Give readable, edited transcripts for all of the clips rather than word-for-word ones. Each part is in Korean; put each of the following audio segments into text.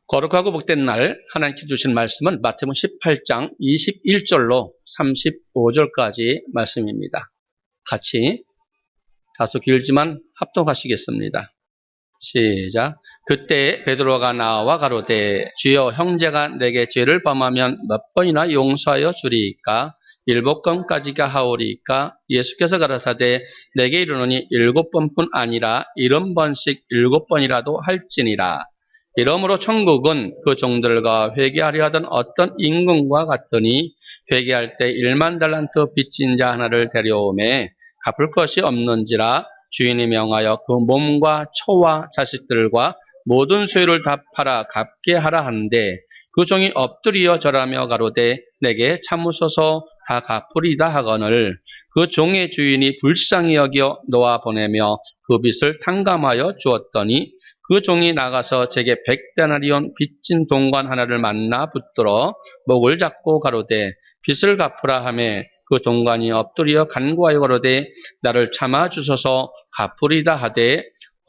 거룩하고 복된 날 하나님께 주신 말씀은 마태복음 18장 21절로 35절까지 말씀입니다. 같이 다소 길지만 합독하시겠습니다. 시작. 그때 베드로가 나와 가로되 주여 형제가 내게 죄를 범하면 몇 번이나 용서하여 주리이까? 7번까지가 하오리이까? 예수께서 가라사대 내게 이르노니 7번뿐 아니라 70번씩 7번이라도 할지니라. 이러므로 천국은 그 종들과 회개하려 하던 어떤 임금과 같더니 회개할 때 1만 달란트 빚진 자 하나를 데려오매 갚을 것이 없는지라. 주인이 명하여 그 몸과 처와 자식들과 모든 소유를 다 팔아 갚게 하라 하는데 그 종이 엎드려 절하며 가로되 내게 참으소서 다 갚으리다 하거늘 그 종의 주인이 불쌍히 여겨 놓아 보내며 그 빚을 탕감하여 주었더니 그 종이 나가서 제게 100데나리온 빚진 동관 하나를 만나 붙들어 목을 잡고 가로되 빚을 갚으라 하매 그 동관이 엎드려 간구하여 가로되 나를 참아 주소서 갚으리다 하되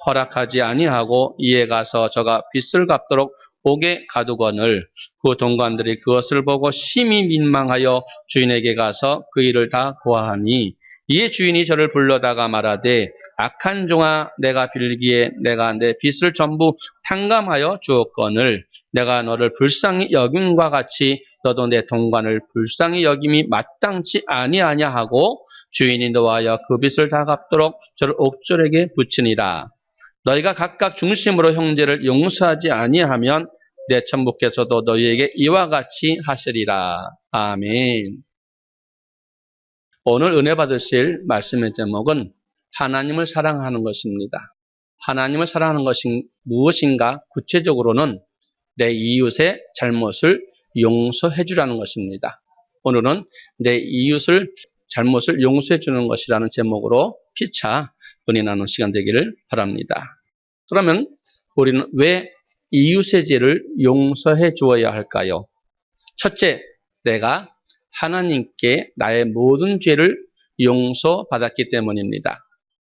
허락하지 아니하고 이에 가서 저가 빚을 갚도록 옥에 가두거늘 그 동관들이 그것을 보고 심히 민망하여 주인에게 가서 그 일을 다 고하하니 이에 주인이 저를 불러다가 말하되 악한 종아 내가 빌기에 내가 내 빚을 전부 탕감하여 주었거늘 내가 너를 불쌍히 여김과 같이 너도 내 동관을 불쌍히 여김이 마땅치 아니하냐 하고 주인이 노하여 그 빚을 다 갚도록 저를 옥졸에게 붙이니라. 너희가 각각 중심으로 형제를 용서하지 아니하면 내 천부께서도 너희에게 이와 같이 하시리라. 아멘. 오늘 은혜 받으실 말씀의 제목은 하나님을 사랑하는 것입니다. 하나님을 사랑하는 것이 무엇인가? 구체적으로는 내 이웃의 잘못을 용서해 주라는 것입니다. 오늘은 내 이웃을 잘못을 용서해 주는 것이라는 제목으로 피차 은혜 나누는 시간 되기를 바랍니다. 그러면 우리는 왜 이웃의 죄를 용서해 주어야 할까요? 첫째, 내가 하나님께 나의 모든 죄를 용서받았기 때문입니다.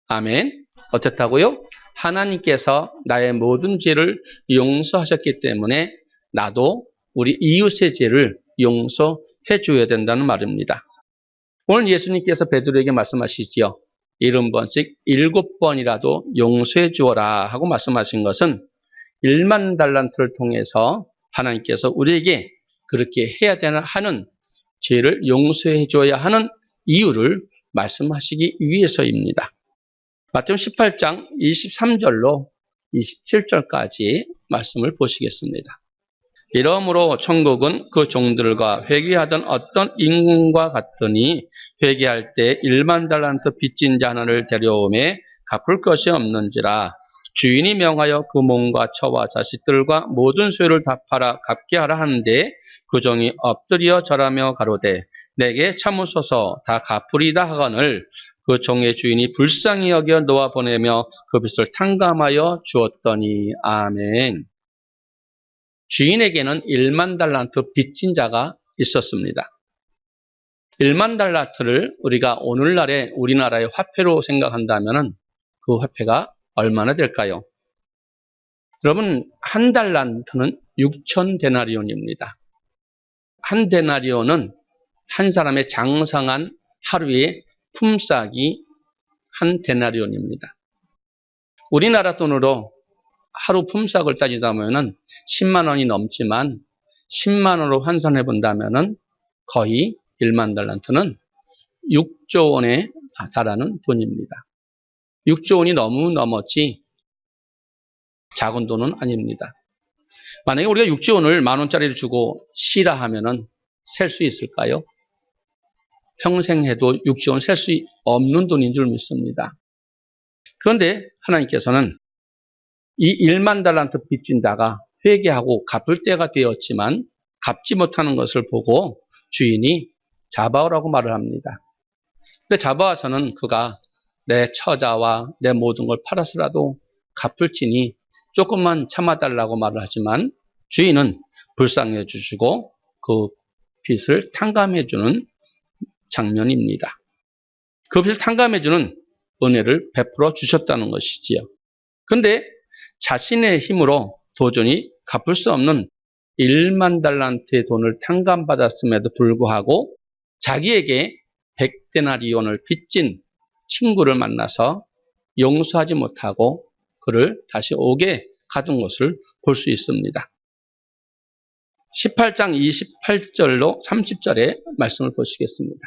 아멘. 어떻다고요? 하나님께서 나의 모든 죄를 용서하셨기 때문에 나도 우리 이웃의 죄를 용서해 줘야 된다는 말입니다. 오늘 예수님께서 베드로에게 말씀하시지요. 70번씩 7번이라도 용서해 주어라 하고 말씀하신 것은 1만 달란트를 통해서 하나님께서 우리에게 그렇게 해야 되나 하는 죄를 용서해 줘야 하는 이유를 말씀하시기 위해서입니다. 마태복음 18장 23절로 27절까지 말씀을 보시겠습니다. 이러므로 천국은 그 종들과 회개하던 어떤 임금과 같더니 회개할 때 1만 달란트 빚진 자 하나를 데려오매 갚을 것이 없는지라. 주인이 명하여 그 몸과 처와 자식들과 모든 소유를 다 팔아 갚게 하라 하는데 그 종이 엎드려 절하며 가로되 내게 참으소서 다 갚으리다 하거늘 그 종의 주인이 불쌍히 여겨 놓아 보내며 그 빚을 탕감하여 주었더니. 아멘. 주인에게는 1만 달란트 빚진 자가 있었습니다. 1만 달란트를 우리가 오늘날의 우리나라의 화폐로 생각한다면 그 화폐가 얼마나 될까요? 여러분, 한 달란트는 6,000데나리온입니다. 한 데나리온은 한 사람의 장성한 하루의 품삯이 한 데나리온입니다. 우리나라 돈으로 하루 품삯을 따지다 보면 10만 원이 넘지만 10만 원으로 환산해 본다면 거의 1만 달란트는 6조 원에 달하는 돈입니다. 6조 원이 너무 넘었지 작은 돈은 아닙니다. 만약에 우리가 6조 원을 만 원짜리를 주고 쉬라 하면은 셀 수 있을까요? 평생 해도 6조 원 셀 수 없는 돈인 줄 믿습니다. 그런데 하나님께서는 이 1만 달란트 빚진 자가 회개하고 갚을 때가 되었지만 갚지 못하는 것을 보고 주인이 잡아오라고 말을 합니다. 근데 잡아와서는 그가 내 처자와 내 모든 걸 팔아서라도 갚을지니 조금만 참아달라고 말을 하지만 주인은 불쌍해 주시고 그 빚을 탕감해 주는 장면입니다. 그 빚을 탕감해 주는 은혜를 베풀어 주셨다는 것이지요. 그런데 자신의 힘으로 도저히 갚을 수 없는 1만 달란트의 돈을 탕감받았음에도 불구하고 자기에게 100데나리온을 빚진 친구를 만나서 용서하지 못하고 그를 다시 옥에 가둔 것을 볼 수 있습니다. 18장 28절로 30절의 말씀을 보시겠습니다.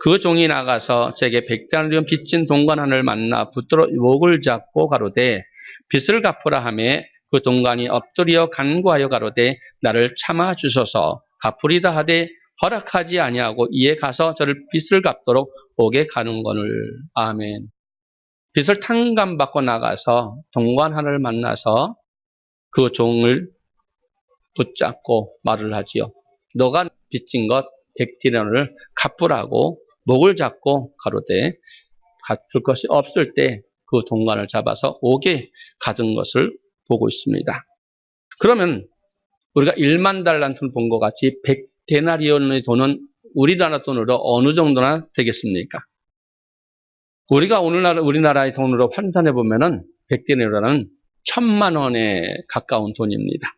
그 종이 나가서 제게 100데나리온 빚진 동관 하나를 만나 붙들어 목을 잡고 가로되 빚을 갚으라 하매 그 동관이 엎드려 간구하여 가로되 나를 참아 주소서 갚으리다 하되 허락하지 아니하고 이에 가서 저를 빚을 갚도록 옥에 가는거늘. 아멘. 빚을 탕감받고 나가서 동관 하나를 만나서 그 종을 붙잡고 말을 하지요. 너가 빚진 것 100데나리온을 갚으라고 목을 잡고 가로되 갚을 것이 없을 때 그 동관을 잡아서 옥에 가둔 것을 보고 있습니다. 그러면 우리가 1만 달란트를 본 것 같이 100데나리온의 돈은 우리나라 돈으로 어느 정도나 되겠습니까? 우리가 오늘날 우리나라의 돈으로 환산해 보면은 100데나리온은 1000만 원에 가까운 돈입니다.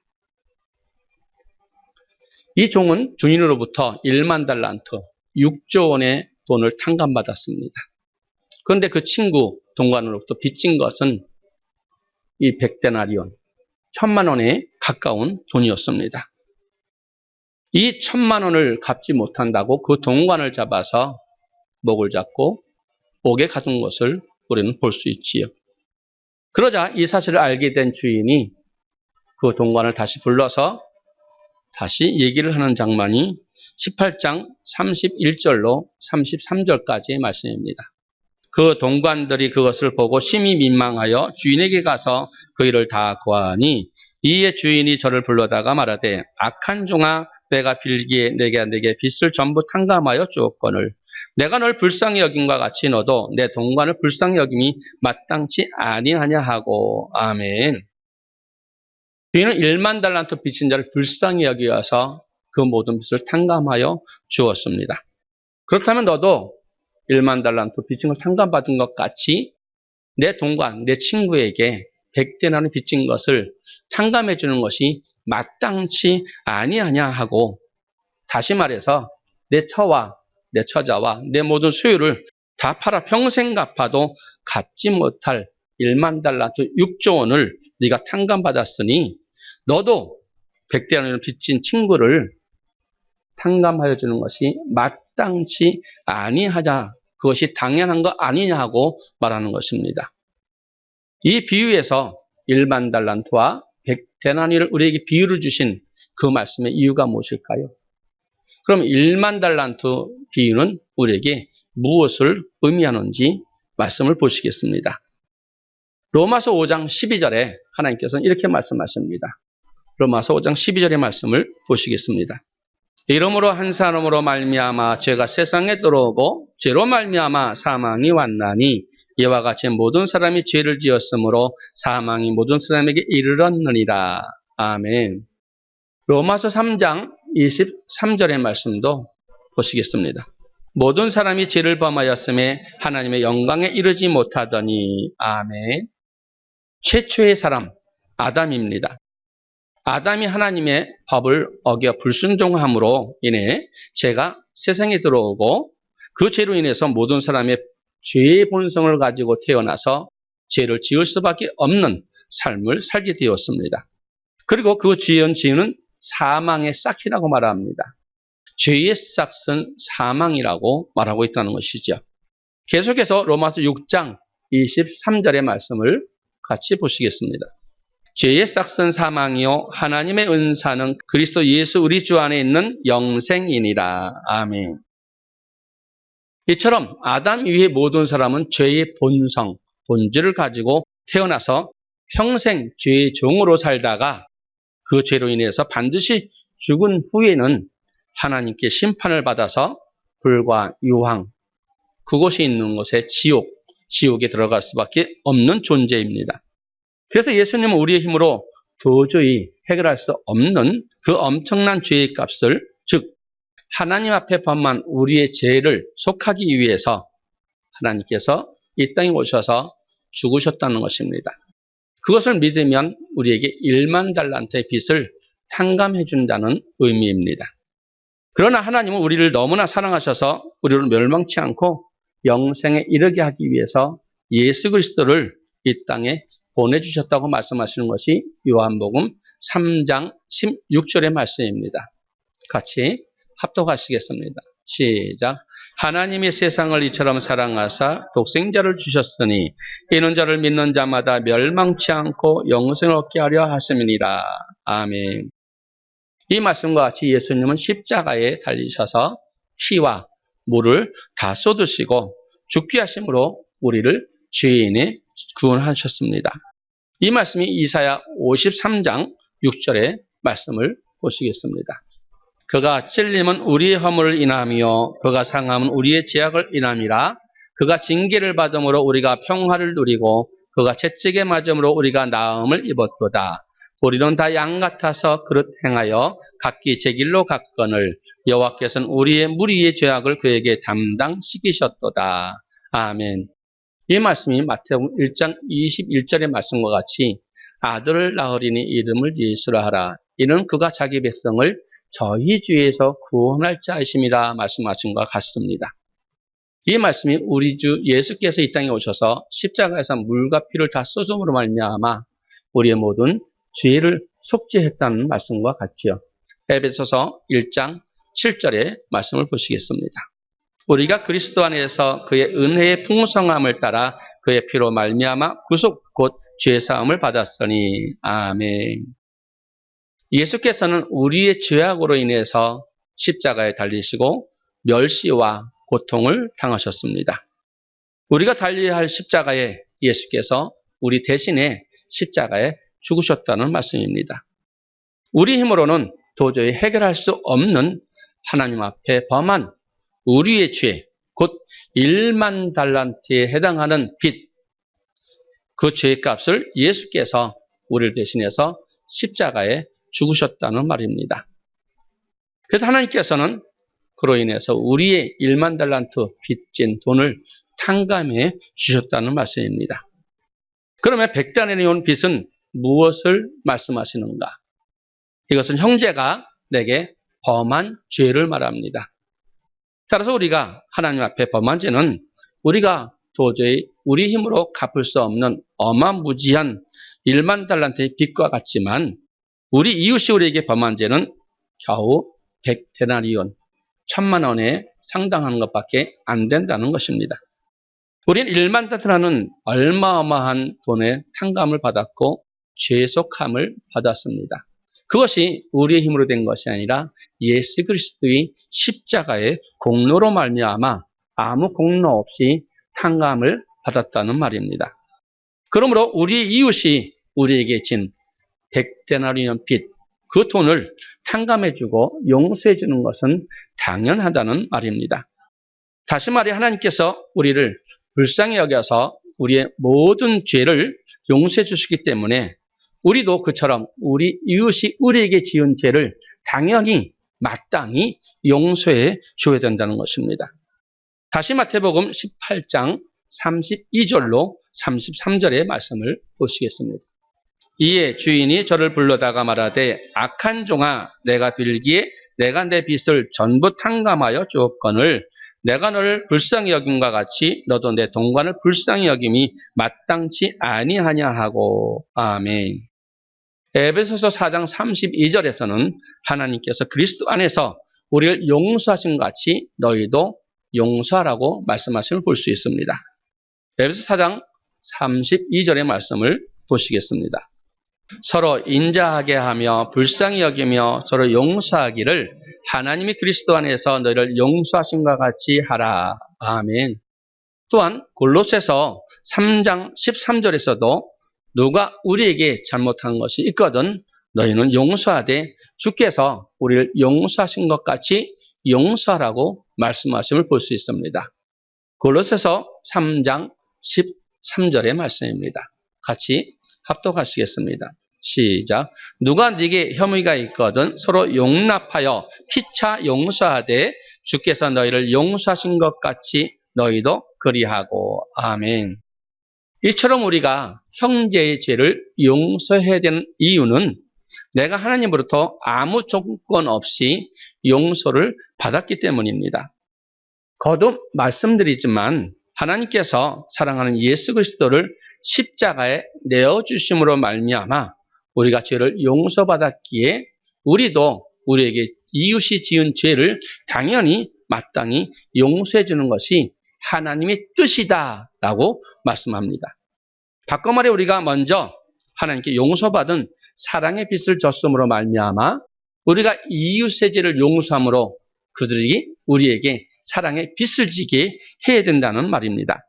이 종은 주인으로부터 1만 달란트, 6조 원의 돈을 탕감받았습니다. 그런데 그 친구 동관으로부터 빚진 것은 이 100데나리온, 1000만 원에 가까운 돈이었습니다. 이 1000만 원을 갚지 못한다고 그 동관을 잡아서 목을 잡고 옥에 가둔 것을 우리는 볼 수 있지요. 그러자 이 사실을 알게 된 주인이 그 동관을 다시 불러서 다시 얘기를 하는 장면이 18장 31절로 33절까지의 말씀입니다. 그 동관들이 그것을 보고 심히 민망하여 주인에게 가서 그 일을 다 고하니 이에 주인이 저를 불러다가 말하되 악한 종아 내가 빌기에 내게 빚을 전부 탕감하여 주었거늘 내가 널 불쌍히 여김과 같이 너도 내 동관을 불쌍히 여김이 마땅치 아니하냐 하고. 아멘. 주인은 1만 달란트 빚진 자를 불쌍히 여기어서 그 모든 빚을 탕감하여 주었습니다. 그렇다면 너도 1만 달란트 빚진 걸 탕감받은 것 같이 내 동관, 내 친구에게 100데나리온 빚진 것을 탕감해 주는 것이 마땅치 아니하냐 하고, 다시 말해서 내 처와 내 처자와 내 모든 소유를 다 팔아 평생 갚아도 갚지 못할 1만 달란트 6조 원을 네가 탕감받았으니 너도 100데나리온 빚진 친구를 탕감하여 주는 것이 마땅치 아니하냐, 그것이 당연한 거 아니냐 하고 말하는 것입니다. 이 비유에서 1만 달란트와 100데나리온을 우리에게 비유를 주신 그 말씀의 이유가 무엇일까요? 그럼 1만 달란트 비유는 우리에게 무엇을 의미하는지 말씀을 보시겠습니다. 로마서 5장 12절에 하나님께서는 이렇게 말씀하십니다. 로마서 5장 12절의 말씀을 보시겠습니다. 이러므로 한 사람으로 말미암아 죄가 세상에 들어오고 죄로 말미암아 사망이 왔나니 이와 같이 모든 사람이 죄를 지었으므로 사망이 모든 사람에게 이르렀느니라. 아멘. 로마서 3장 23절의 말씀도 보시겠습니다. 모든 사람이 죄를 범하였음에 하나님의 영광에 이르지 못하더니. 아멘. 최초의 사람 아담입니다. 아담이 하나님의 법을 어겨 불순종함으로 인해 죄가 세상에 들어오고 그 죄로 인해서 모든 사람의 죄의 본성을 가지고 태어나서 죄를 지을 수밖에 없는 삶을 살게 되었습니다. 그리고 그 지은 죄는 사망의 싹이라고 말합니다. 죄의 싹은 사망이라고 말하고 있다는 것이죠. 계속해서 로마서 6장 23절의 말씀을 같이 보시겠습니다. 죄의 싹은 사망이요 하나님의 은사는 그리스도 예수 우리 주 안에 있는 영생이니라. 아멘. 이처럼 아담 이후의 모든 사람은 죄의 본성, 본질을 가지고 태어나서 평생 죄의 종으로 살다가 그 죄로 인해서 반드시 죽은 후에는 하나님께 심판을 받아서 불과 유황, 그곳이 있는 곳에 지옥에 들어갈 수밖에 없는 존재입니다. 그래서 예수님은 우리의 힘으로 도저히 해결할 수 없는 그 엄청난 죄의 값을, 즉 하나님 앞에 범한 우리의 죄를 속하기 위해서 하나님께서 이 땅에 오셔서 죽으셨다는 것입니다. 그것을 믿으면 우리에게 1만 달란트의 빚을 탕감해 준다는 의미입니다. 그러나 하나님은 우리를 너무나 사랑하셔서 우리를 멸망치 않고 영생에 이르게 하기 위해서 예수 그리스도를 이 땅에 보내주셨다고 말씀하시는 것이 요한복음 3장 16절의 말씀입니다. 같이 합독하시겠습니다. 시작. 하나님이 세상을 이처럼 사랑하사 독생자를 주셨으니 이는 저를 믿는 자마다 멸망치 않고 영생을 얻게 하려 하심이니라. 아멘. 이 말씀과 같이 예수님은 십자가에 달리셔서 피와 물을 다 쏟으시고 죽게 하심으로 우리를 죄인의 구원하셨습니다. 이 말씀이 이사야 53장 6절의 말씀을 보시겠습니다. 그가 찔림은 우리의 허물을 인하며 그가 상함은 우리의 죄악을 인함이라. 그가 징계를 받음으로 우리가 평화를 누리고 그가 채찍에 맞음으로 우리가 나음을 입었도다. 우리는 다 양 같아서 그릇 행하여 각기 제 길로 갔거늘 여호와께서는 우리의 무리의 죄악을 그에게 담당시키셨도다. 아멘. 이 말씀이 마태복음 1장 21절의 말씀과 같이 아들을 낳으리니 이름을 예수라 하라. 이는 그가 자기 백성을 저희 죄에서 구원할 자이심이라 말씀하신 것 같습니다. 이 말씀이 우리 주 예수께서 이 땅에 오셔서 십자가에서 물과 피를 다 쏟음으로 말미암아 우리의 모든 죄를 속죄했다는 말씀과 같지요. 에베소서 1장 7절의 말씀을 보시겠습니다. 우리가 그리스도 안에서 그의 은혜의 풍성함을 따라 그의 피로 말미암아 구속 곧 죄사함을 받았으니 아멘. 예수께서는 우리의 죄악으로 인해서 십자가에 달리시고 멸시와 고통을 당하셨습니다. 우리가 달려야 할 십자가에 예수께서 우리 대신에 십자가에 죽으셨다는 말씀입니다. 우리 힘으로는 도저히 해결할 수 없는 하나님 앞에 범한 우리의 죄, 곧 1만 달란트에 해당하는 빚, 그 죄의 값을 예수께서 우리를 대신해서 십자가에 죽으셨다는 말입니다. 그래서 하나님께서는 그로 인해서 우리의 1만 달란트 빚진 돈을 탕감해 주셨다는 말씀입니다. 그러면 100달러의 빚은 무엇을 말씀하시는가? 이것은 형제가 내게 범한 죄를 말합니다. 따라서 우리가 하나님 앞에 범한 죄는 우리가 도저히 우리 힘으로 갚을 수 없는 어마무지한 1만 달란트의 빚과 같지만 우리 이웃이 우리에게 범한 죄는 겨우 100데나리온, 1000만 원에 상당하는 것밖에 안 된다는 것입니다. 우리는 1만 달란트라는 어마어마한 돈의 탕감을 받았고 죄속함을 받았습니다. 그것이 우리의 힘으로 된 것이 아니라 예수 그리스도의 십자가의 공로로 말미암아 아무 공로 없이 탕감을 받았다는 말입니다. 그러므로 우리의 이웃이 우리에게 진 100데나리온 빚, 그 돈을 탕감해주고 용서해주는 것은 당연하다는 말입니다. 다시 말해 하나님께서 우리를 불쌍히 여겨서 우리의 모든 죄를 용서해 주시기 때문에 우리도 그처럼 우리 이웃이 우리에게 지은 죄를 당연히 마땅히 용서해 줘야 된다는 것입니다. 다시 마태복음 18장 32절로 33절의 말씀을 보시겠습니다. 이에 주인이 저를 불러다가 말하되 악한 종아 내가 빌기에 내가 내 빚을 전부 탕감하여 주었거늘 내가 너를 불쌍히 여김과 같이 너도 내 동관을 불쌍히 여김이 마땅치 아니하냐 하고 아멘. 에베소서 4장 32절에서는 하나님께서 그리스도 안에서 우리를 용서하신 것 같이 너희도 용서하라고 말씀하심을 볼 수 있습니다. 에베소서 4장 32절의 말씀을 보시겠습니다. 서로 인자하게 하며 불쌍히 여기며 서로 용서하기를 하나님이 그리스도 안에서 너희를 용서하신 것 같이 하라. 아멘. 또한 골로새서 3장 13절에서도 누가 우리에게 잘못한 것이 있거든 너희는 용서하되 주께서 우리를 용서하신 것 같이 용서하라고 말씀하심을 볼 수 있습니다. 골로새서 3장 13절의 말씀입니다. 같이 합독하시겠습니다. 시작. 누가 네게 혐의가 있거든 서로 용납하여 피차 용서하되 주께서 너희를 용서하신 것 같이 너희도 그리하고 아멘. 이처럼 우리가 형제의 죄를 용서해야 되는 이유는 내가 하나님으로부터 아무 조건 없이 용서를 받았기 때문입니다. 거듭 말씀드리지만 하나님께서 사랑하는 예수 그리스도를 십자가에 내어주심으로 말미암아 우리가 죄를 용서받았기에 우리도 우리에게 이웃이 지은 죄를 당연히 마땅히 용서해 주는 것이 하나님의 뜻이다 라고 말씀합니다. 바꿔 말해 우리가 먼저 하나님께 용서받은 사랑의 빚을 졌음으로 말미암아 우리가 이웃의 죄를 용서함으로 그들이 우리에게 사랑의 빚을 지게 해야 된다는 말입니다.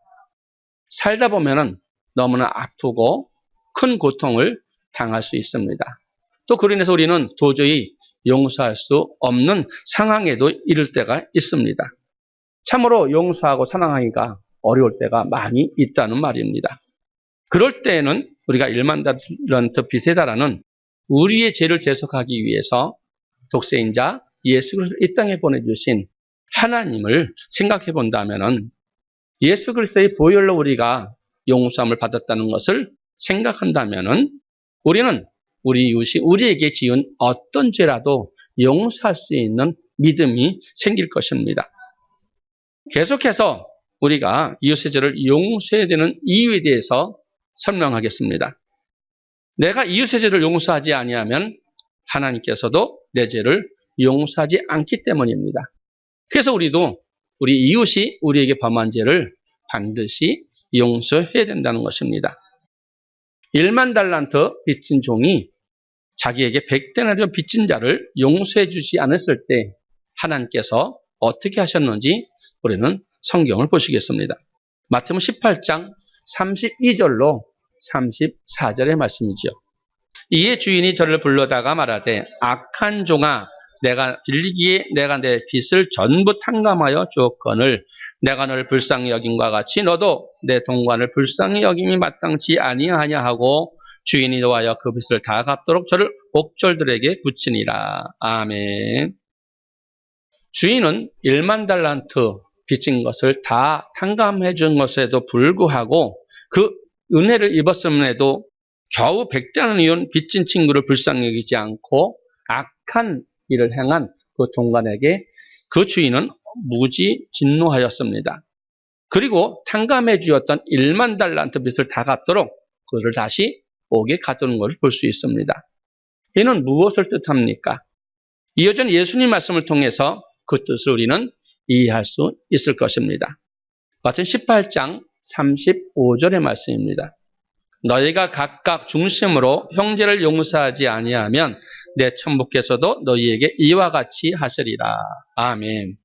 살다 보면은 너무나 아프고 큰 고통을 당할 수 있습니다. 또 그로 인해서 우리는 도저히 용서할 수 없는 상황에도 이를 때가 있습니다. 참으로 용서하고 사랑하기가 어려울 때가 많이 있다는 말입니다. 그럴 때에는 우리가 1만 달란트 빚에 달하는 우리의 죄를 대속하기 위해서 독생자 예수 그리스도를 이 땅에 보내주신 하나님을 생각해 본다면은 예수 그리스도의 보혈로 우리가 용서함을 받았다는 것을 생각한다면은 우리는 우리 이웃이 우리에게 지은 어떤 죄라도 용서할 수 있는 믿음이 생길 것입니다. 계속해서 우리가 이웃의 죄를 용서해야 되는 이유에 대해서 설명하겠습니다. 내가 이웃의 죄를 용서하지 아니하면 하나님께서도 내 죄를 용서하지 않기 때문입니다. 그래서 우리도 우리 이웃이 우리에게 범한 죄를 반드시 용서해야 된다는 것입니다. 1만 달란트 빚진 종이 자기에게 100데나리온 빚진 자를 용서해 주지 않았을 때 하나님께서 어떻게 하셨는지 우리는 성경을 보시겠습니다. 마태복음 18장 32절로 34절의 말씀이지요. 이에 주인이 저를 불러다가 말하되 악한 종아 내가 빌리기에 내가 내 빚을 전부 탕감하여 주었거늘 내가 너를 불쌍히 여김과 같이 너도 내 동관을 불쌍히 여김이 마땅치 아니하냐 하고 주인이 노하여 그 빚을 다 갚도록 저를 옥졸들에게 붙이니라. 아멘. 주인은 1만 달란트 빚진 것을 다 탕감해 준 것에도 불구하고 그 은혜를 입었음에도 겨우 100데나리온 빚진 친구를 불쌍히 여기지 않고 악한 일을 행한 그 동관에게 그 주인은 무지 진노하였습니다. 그리고 탕감해 주었던 1만 달란트 빚을 다 갚도록 그를 다시 옥에 가두는 것을 볼 수 있습니다. 이는 무엇을 뜻합니까? 이어진 예수님 말씀을 통해서 그 뜻을 우리는 이해할 수 있을 것입니다. 같은 18장 35절의 말씀입니다. 너희가 각각 중심으로 형제를 용서하지 아니하면 내 천부께서도 너희에게 이와 같이 하시리라. 아멘.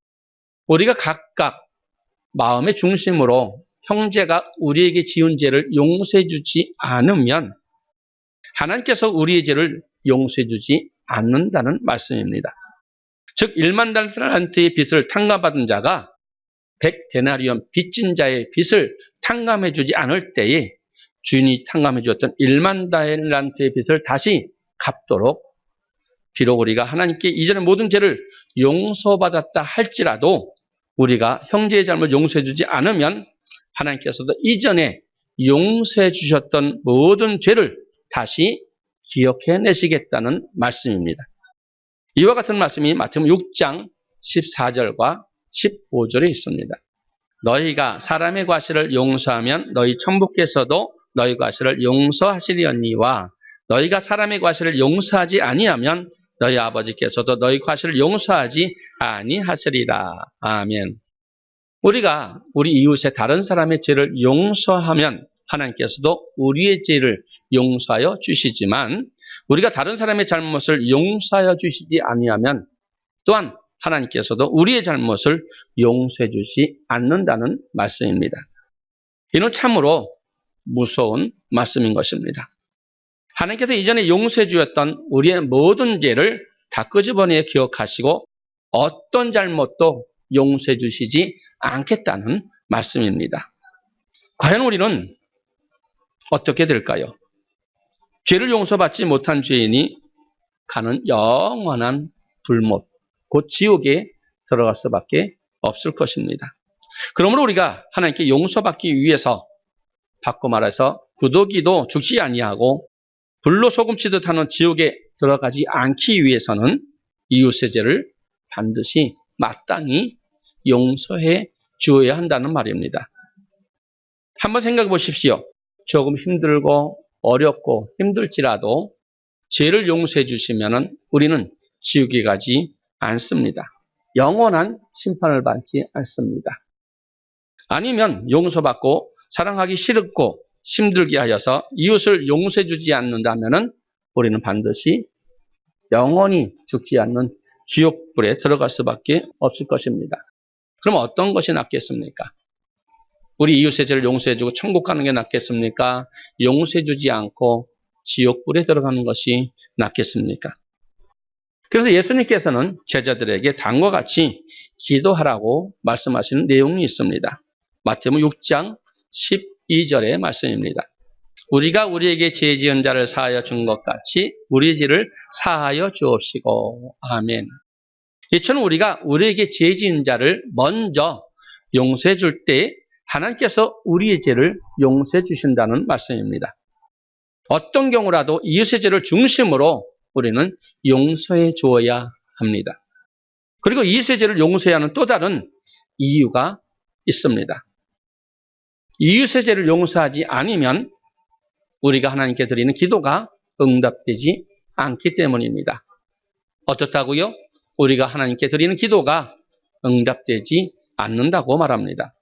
우리가 각각 마음의 중심으로 형제가 우리에게 지은 죄를 용서해 주지 않으면 하나님께서 우리의 죄를 용서해 주지 않는다는 말씀입니다. 즉 1만 달란트의 빚을 탕감받은 자가 100데나리온 빚진 자의 빚을 탕감해 주지 않을 때에 주인이 탕감해 주었던 1만 달란트의 빚을 다시 갚도록 비록 우리가 하나님께 이전의 모든 죄를 용서받았다 할지라도 우리가 형제의 잘못을 용서해 주지 않으면 하나님께서도 이전에 용서해 주셨던 모든 죄를 다시 기억해 내시겠다는 말씀입니다. 이와 같은 말씀이 마태복음 6장 14절과 15절에 있습니다. 너희가 사람의 과실을 용서하면 너희 천부께서도 너희 과실을 용서하시려니와 너희가 사람의 과실을 용서하지 아니하면 너희 아버지께서도 너희 과실을 용서하지 아니하시리라. 아멘. 우리가 우리 이웃의 다른 사람의 죄를 용서하면 하나님께서도 우리의 죄를 용서하여 주시지만 우리가 다른 사람의 잘못을 용서하여 주시지 아니하면 또한 하나님께서도 우리의 잘못을 용서해 주시 않는다는 말씀입니다. 이는 참으로 무서운 말씀인 것입니다. 하나님께서 이전에 용서해 주었던 우리의 모든 죄를 다 끄집어내 기억하시고 어떤 잘못도 용서해 주시지 않겠다는 말씀입니다. 과연 우리는 어떻게 될까요? 죄를 용서받지 못한 죄인이 가는 영원한 불못, 곧 지옥에 들어갈 수밖에 없을 것입니다. 그러므로 우리가 하나님께 용서받기 위해서 바꿔 말해서 구더기도 죽지 아니하고 불로 소금치듯 하는 지옥에 들어가지 않기 위해서는 이웃의 죄를 반드시 마땅히 용서해 주어야 한다는 말입니다. 한번 생각해 보십시오. 조금 힘들고 어렵고 힘들지라도 죄를 용서해 주시면 우리는 지옥에 가지 않습니다. 영원한 심판을 받지 않습니다. 아니면 용서받고 사랑하기 싫고 힘들게 하여서 이웃을 용서해 주지 않는다면 우리는 반드시 영원히 죽지 않는 지옥불에 들어갈 수밖에 없을 것입니다. 그럼 어떤 것이 낫겠습니까? 우리 이웃의 죄를 용서해주고 천국 가는 게 낫겠습니까? 용서해주지 않고 지옥불에 들어가는 것이 낫겠습니까? 그래서 예수님께서는 제자들에게 다음과 같이 기도하라고 말씀하시는 내용이 있습니다. 마태복음 6장 12절의 말씀입니다. 우리가 우리에게 죄 지은 자를 사하여 준 것 같이 우리 죄를 사하여 주옵시고. 아멘. 이처럼 우리가 우리에게 죄 지은 자를 먼저 용서해 줄 때 하나님께서 우리의 죄를 용서해 주신다는 말씀입니다. 어떤 경우라도 이웃의 죄를 중심으로 우리는 용서해 주어야 합니다. 그리고 이웃의 죄를 용서해야 하는 또 다른 이유가 있습니다. 이웃의 죄를 용서하지 않으면 우리가 하나님께 드리는 기도가 응답되지 않기 때문입니다. 어떻다고요? 우리가 하나님께 드리는 기도가 응답되지 않는다고 말합니다.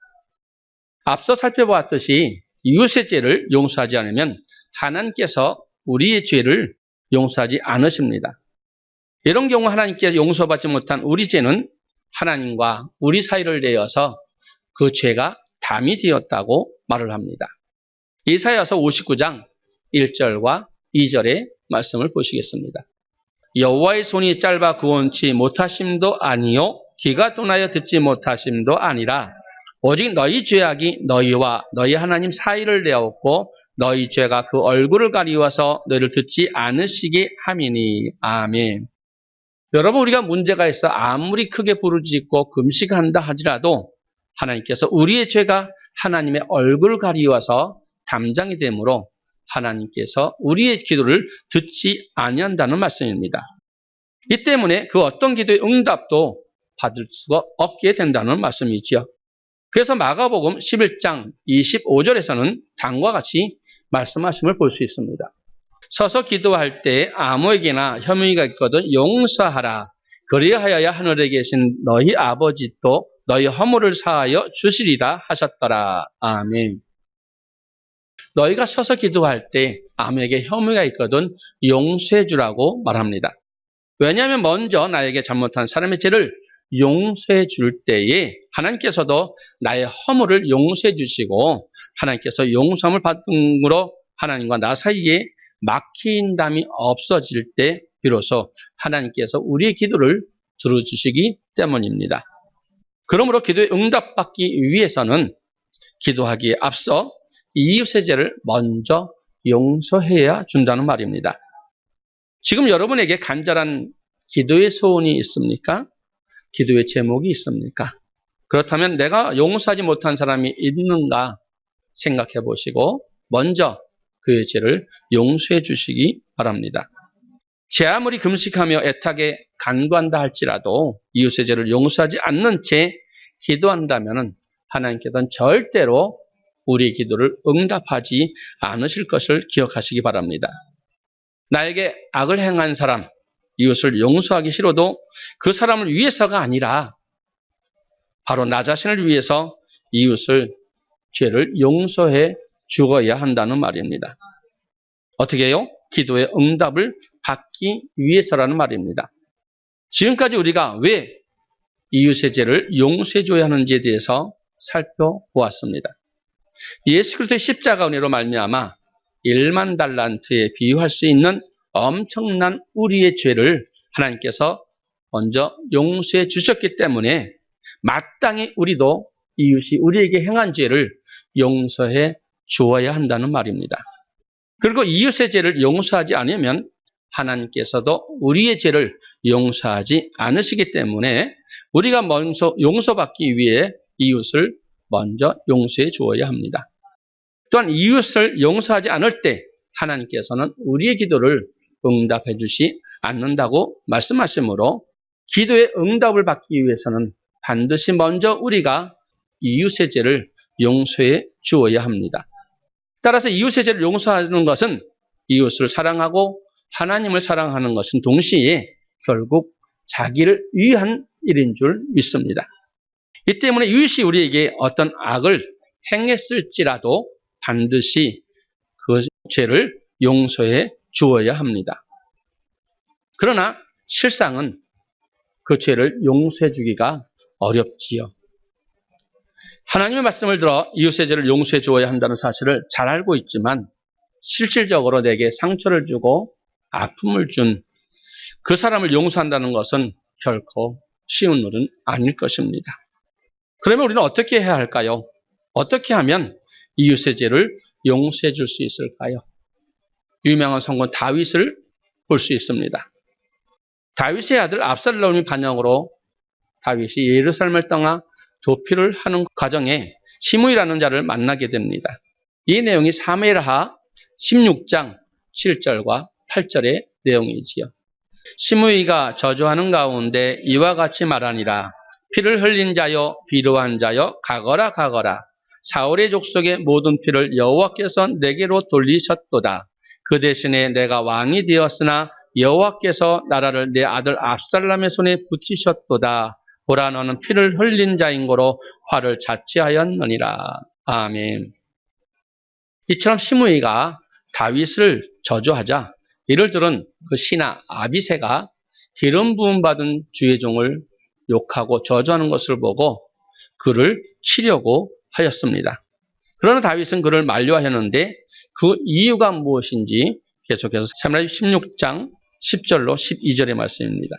앞서 살펴보았듯이 이웃의 죄를 용서하지 않으면 하나님께서 우리의 죄를 용서하지 않으십니다. 이런 경우 하나님께 용서받지 못한 우리 죄는 하나님과 우리 사이를 내어서 그 죄가 담이 되었다고 말을 합니다. 이사야서 59장 1절과 2절의 말씀을 보시겠습니다. 여호와의 손이 짧아 구원치 못하심도 아니요 귀가 둔하여 듣지 못하심도 아니라 오직 너희 죄악이 너희와 너희 하나님 사이를 내었고 너희 죄가 그 얼굴을 가리워서 너희를 듣지 않으시게 함이니. 아멘. 여러분, 우리가 문제가 있어 아무리 크게 부르짖고 금식한다 하지라도 하나님께서 우리의 죄가 하나님의 얼굴을 가리워서 담장이 되므로 하나님께서 우리의 기도를 듣지 아니한다는 말씀입니다. 이 때문에 그 어떤 기도의 응답도 받을 수가 없게 된다는 말씀이지요. 그래서 마가복음 11장 25절에서는 다음과 같이 말씀하심을 볼 수 있습니다. 서서 기도할 때 아무에게나 혐의가 있거든 용서하라. 그리하여야 하늘에 계신 너희 아버지도 너희 허물을 사하여 주시리라 하셨더라. 아멘. 너희가 서서 기도할 때 아무에게 혐의가 있거든 용서해 주라고 말합니다. 왜냐하면 먼저 나에게 잘못한 사람의 죄를 용서해 줄 때에 하나님께서도 나의 허물을 용서해 주시고 하나님께서 용서함을 받음으로 하나님과 나 사이에 막힌 담이 없어질 때 비로소 하나님께서 우리의 기도를 들어주시기 때문입니다. 그러므로 기도에 응답받기 위해서는 기도하기에 앞서 이웃의 죄를 먼저 용서해야 준다는 말입니다. 지금 여러분에게 간절한 기도의 소원이 있습니까? 기도의 제목이 있습니까? 그렇다면 내가 용서하지 못한 사람이 있는가 생각해 보시고 먼저 그의 죄를 용서해 주시기 바랍니다. 제 아무리 금식하며 애타게 간구한다 할지라도 이웃의 죄를 용서하지 않는 채 기도한다면 하나님께서는 절대로 우리의 기도를 응답하지 않으실 것을 기억하시기 바랍니다. 나에게 악을 행한 사람, 이웃을 용서하기 싫어도 그 사람을 위해서가 아니라 바로 나 자신을 위해서 이웃을 죄를 용서해 주어야 한다는 말입니다. 어떻게 해요? 기도의 응답을 받기 위해서라는 말입니다. 지금까지 우리가 왜 이웃의 죄를 용서해 줘야 하는지에 대해서 살펴보았습니다. 예수 그리스도의 십자가 은혜로 말미암아 1만 달란트에 비유할 수 있는 엄청난 우리의 죄를 하나님께서 먼저 용서해 주셨기 때문에 마땅히 우리도 이웃이 우리에게 행한 죄를 용서해 주어야 한다는 말입니다. 그리고 이웃의 죄를 용서하지 않으면 하나님께서도 우리의 죄를 용서하지 않으시기 때문에 우리가 먼저 용서받기 위해 이웃을 먼저 용서해 주어야 합니다. 또한 이웃을 용서하지 않을 때 하나님께서는 우리의 기도를 응답해 주시 않는다고 말씀하시므로 기도의 응답을 받기 위해서는 반드시 먼저 우리가 이웃의 죄를 용서해 주어야 합니다. 따라서 이웃의 죄를 용서하는 것은 이웃을 사랑하고 하나님을 사랑하는 것은 동시에 결국 자기를 위한 일인 줄 믿습니다. 이 때문에 이웃이 우리에게 어떤 악을 행했을지라도 반드시 그 죄를 용서해 주어야 합니다. 그러나 실상은 그 죄를 용서해 주기가 어렵지요. 하나님의 말씀을 들어 이웃의 죄를 용서해 주어야 한다는 사실을 잘 알고 있지만 실질적으로 내게 상처를 주고 아픔을 준 그 사람을 용서한다는 것은 결코 쉬운 일은 아닐 것입니다. 그러면 우리는 어떻게 해야 할까요? 어떻게 하면 이웃의 죄를 용서해 줄 수 있을까요? 유명한 성공 다윗을 볼 수 있습니다. 다윗의 아들 압살롬이 반역으로 다윗이 예루살렘을 떠나 도피를 하는 과정에 시므이라는 자를 만나게 됩니다. 이 내용이 사무엘하 16장 7절과 8절의 내용이지요. 시므이가 저주하는 가운데 이와 같이 말하니라. 피를 흘린 자여 비루한 자여 가거라 가거라. 사울의 족속의 모든 피를 여호와께서 내게로 돌리셨도다. 그 대신에 내가 왕이 되었으나 여호와께서 나라를 내 아들 압살롬의 손에 붙이셨도다. 보라 너는 피를 흘린 자인 고로 화를 자취하였느니라. 아멘. 이처럼 시므이가 다윗을 저주하자 이를 들은 그 신하 아비새가 기름 부음 받은 주의 종을 욕하고 저주하는 것을 보고 그를 치려고 하였습니다. 그러나 다윗은 그를 만류하였는데 그 이유가 무엇인지 계속해서 사무엘 16장 10절로 12절의 말씀입니다.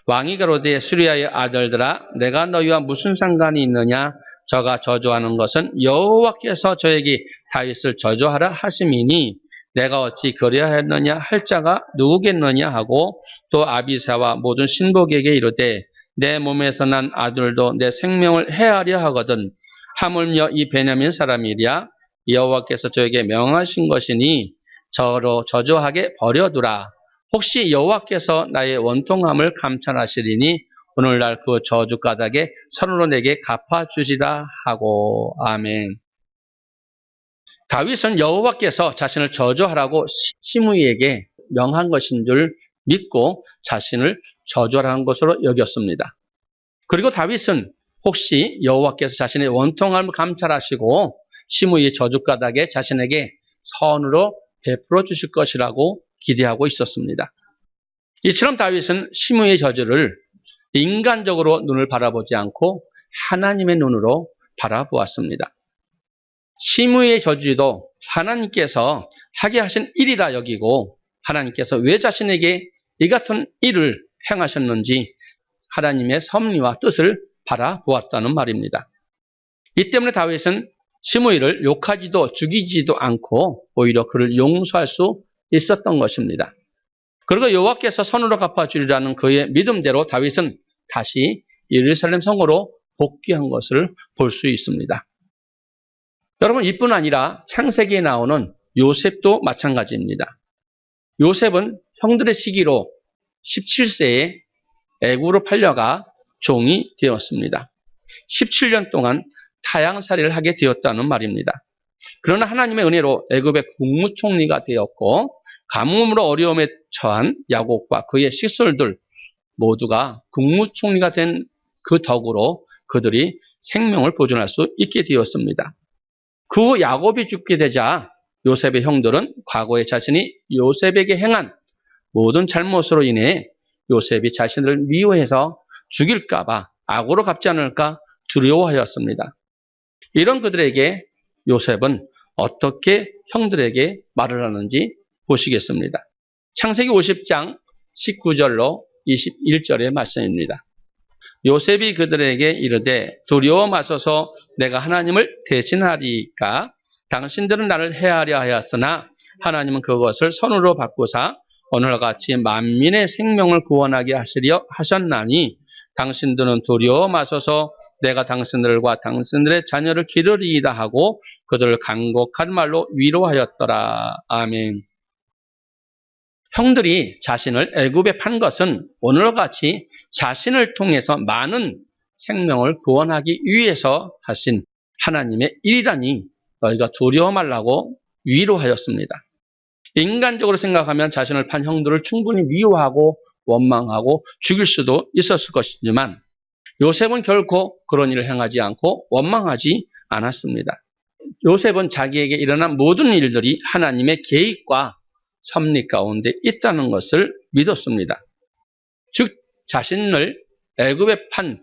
왕이 가로되 수리아의 아들들아 내가 너희와 무슨 상관이 있느냐 저가 저주하는 것은 여호와께서 저에게 다윗을 저주하라 하심이니 내가 어찌 그리하였느냐 할 자가 누구겠느냐 하고 또 아비새와 모든 신복에게 이르되 내 몸에서 난 아들도 내 생명을 해하려 하거든 하물며 이 베냐민 사람이랴 여호와께서 저에게 명하신 것이니 저로 저주하게 버려두라. 혹시 여호와께서 나의 원통함을 감찰하시리니 오늘날 그 저주 가닥에 서로 내게 갚아주시다 하고. 아멘. 다윗은 여호와께서 자신을 저주하라고 시므이에게 명한 것인 줄 믿고 자신을 저주하라는 것으로 여겼습니다. 그리고 다윗은 혹시 여호와께서 자신의 원통함을 감찰하시고 시므이의 저주 가닥에 자신에게 선으로 베풀어 주실 것이라고 기대하고 있었습니다. 이처럼 다윗은 시므이의 저주를 인간적으로 눈을 바라보지 않고 하나님의 눈으로 바라보았습니다. 시므이의 저주도 하나님께서 하게 하신 일이라 여기고 하나님께서 왜 자신에게 이 같은 일을 행하셨는지 하나님의 섭리와 뜻을 바라보았다는 말입니다. 이 때문에 다윗은 시므이를 욕하지도 죽이지도 않고 오히려 그를 용서할 수 있었던 것입니다. 그리고 여호와께서 선으로 갚아주리라는 그의 믿음대로 다윗은 다시 예루살렘 성으로 복귀한 것을 볼 수 있습니다. 여러분 이뿐 아니라 창세기에 나오는 요셉도 마찬가지입니다. 요셉은 형들의 시기로 17세에 애굽으로 팔려가 종이 되었습니다. 17년 동안 타향살이를 하게 되었다는 말입니다. 그러나 하나님의 은혜로 애굽의 국무총리가 되었고 가뭄으로 어려움에 처한 야곱과 그의 식솔들 모두가 국무총리가 된 그 덕으로 그들이 생명을 보존할 수 있게 되었습니다. 그 후 야곱이 죽게 되자 요셉의 형들은 과거에 자신이 요셉에게 행한 모든 잘못으로 인해 요셉이 자신을 미워해서 죽일까 봐 악으로 갚지 않을까 두려워하였습니다. 이런 그들에게 요셉은 어떻게 형들에게 말을 하는지 보시겠습니다. 창세기 50장 19절로 21절의 말씀입니다. 요셉이 그들에게 이르되 두려워 마소서 내가 하나님을 대신하리까 당신들은 나를 해하려 하였으나 하나님은 그것을 선으로 바꾸사 오늘과 같이 만민의 생명을 구원하게 하시려 하셨나니 당신들은 두려워 마소서 내가 당신들과 당신들의 자녀를 기르리이다 하고 그들을 간곡한 말로 위로하였더라. 아멘. 형들이 자신을 애굽에 판 것은 오늘과 같이 자신을 통해서 많은 생명을 구원하기 위해서 하신 하나님의 일이라니 너희가 두려워 말라고 위로하였습니다. 인간적으로 생각하면 자신을 판 형들을 충분히 미워하고 원망하고 죽일 수도 있었을 것이지만 요셉은 결코 그런 일을 행하지 않고 원망하지 않았습니다. 요셉은 자기에게 일어난 모든 일들이 하나님의 계획과 섭리 가운데 있다는 것을 믿었습니다. 즉 자신을 애굽에 판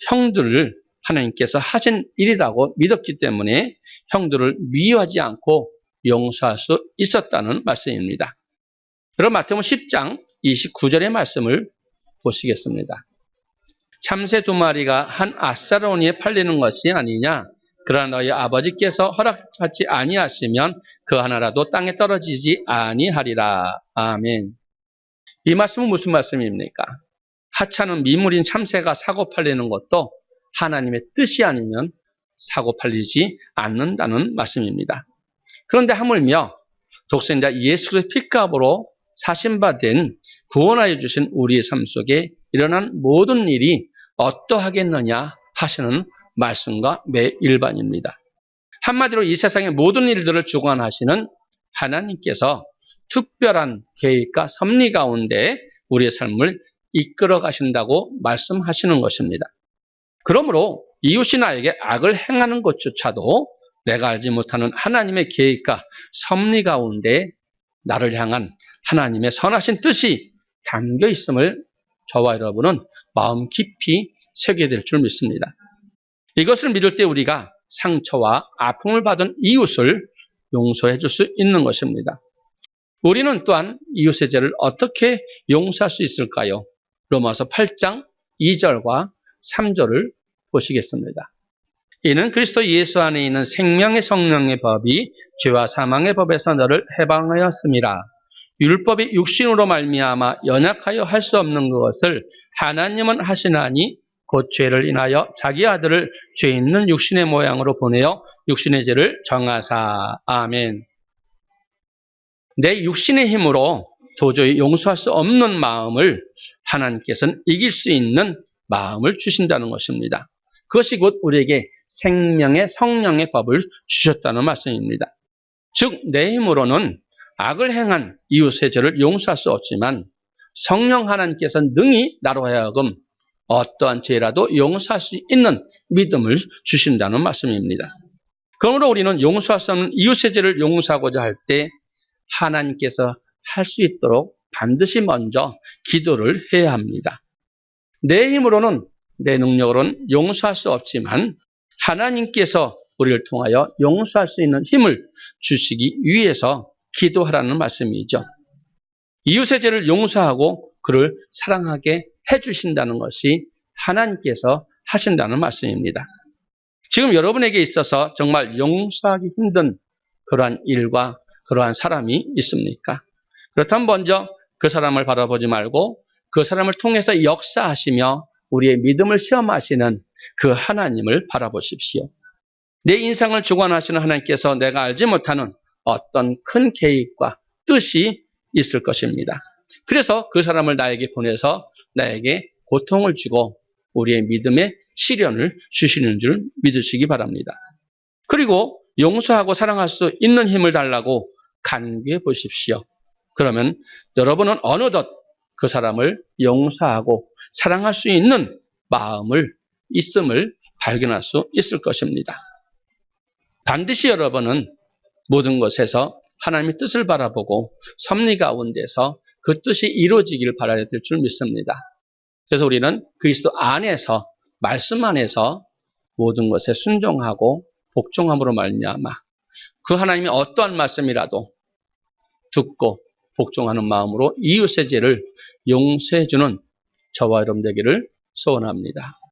형들을 하나님께서 하신 일이라고 믿었기 때문에 형들을 미워하지 않고 용서할 수 있었다는 말씀입니다. 그럼 마태복음 10장 29절의 말씀을 보시겠습니다. 참새 2마리가 한 아사로니에 팔리는 것이 아니냐? 그러나 너희 아버지께서 허락하지 아니하시면 그 하나라도 땅에 떨어지지 아니하리라. 아멘. 이 말씀은 무슨 말씀입니까? 하찮은 미물인 참새가 사고 팔리는 것도 하나님의 뜻이 아니면 사고 팔리지 않는다는 말씀입니다. 그런데 하물며 독생자 예수 그리스도의 핏값으로 사신받은 구원하여 주신 우리의 삶 속에 일어난 모든 일이 어떠하겠느냐 하시는 말씀과 매일반입니다. 한마디로 이 세상의 모든 일들을 주관하시는 하나님께서 특별한 계획과 섭리 가운데 우리의 삶을 이끌어 가신다고 말씀하시는 것입니다. 그러므로 이웃이 나에게 악을 행하는 것조차도 내가 알지 못하는 하나님의 계획과 섭리 가운데 나를 향한 하나님의 선하신 뜻이 담겨 있음을 저와 여러분은 마음 깊이 새겨될 줄 믿습니다. 이것을 믿을 때 우리가 상처와 아픔을 받은 이웃을 용서해 줄 수 있는 것입니다. 우리는 또한 이웃의 죄를 어떻게 용서할 수 있을까요? 로마서 8장 2절과 3절을 보시겠습니다. 이는 그리스도 예수 안에 있는 생명의 성령의 법이 죄와 사망의 법에서 너를 해방하였습니다. 율법이 육신으로 말미암아 연약하여 할 수 없는 것을 하나님은 하시나니 곧 죄를 인하여 자기 아들을 죄 있는 육신의 모양으로 보내어 육신의 죄를 정하사. 아멘. 내 육신의 힘으로 도저히 용서할 수 없는 마음을 하나님께서는 이길 수 있는 마음을 주신다는 것입니다. 그것이 곧 우리에게 생명의 성령의 법을 주셨다는 말씀입니다. 즉 내 힘으로는 악을 행한 이웃의 죄를 용서할 수 없지만 성령 하나님께서는 능히 나로 하여금 어떠한 죄라도 용서할 수 있는 믿음을 주신다는 말씀입니다. 그러므로 우리는 용서할 수 없는 이웃의 죄를 용서하고자 할 때 하나님께서 할 수 있도록 반드시 먼저 기도를 해야 합니다. 내 힘으로는 내 능력으로는 용서할 수 없지만 하나님께서 우리를 통하여 용서할 수 있는 힘을 주시기 위해서 기도하라는 말씀이죠. 이웃의 죄를 용서하고 그를 사랑하게 해주신다는 것이 하나님께서 하신다는 말씀입니다. 지금 여러분에게 있어서 정말 용서하기 힘든 그러한 일과 그러한 사람이 있습니까? 그렇다면 먼저 그 사람을 바라보지 말고 그 사람을 통해서 역사하시며 우리의 믿음을 시험하시는 그 하나님을 바라보십시오. 내 인생을 주관하시는 하나님께서 내가 알지 못하는 어떤 큰 계획과 뜻이 있을 것입니다. 그래서 그 사람을 나에게 보내서 나에게 고통을 주고 우리의 믿음의 시련을 주시는 줄 믿으시기 바랍니다. 그리고 용서하고 사랑할 수 있는 힘을 달라고 간구해 보십시오. 그러면 여러분은 어느덧 그 사람을 용서하고 사랑할 수 있는 마음을 있음을 발견할 수 있을 것입니다. 반드시 여러분은 모든 것에서 하나님의 뜻을 바라보고 섭리 가운데서 그 뜻이 이루어지기를 바라야 될 줄 믿습니다. 그래서 우리는 그리스도 안에서 말씀 안에서 모든 것에 순종하고 복종함으로 말미암아 그 하나님이 어떠한 말씀이라도 듣고 복종하는 마음으로 이웃의 죄를 용서해 주는 저와 여러분 되기를 소원합니다.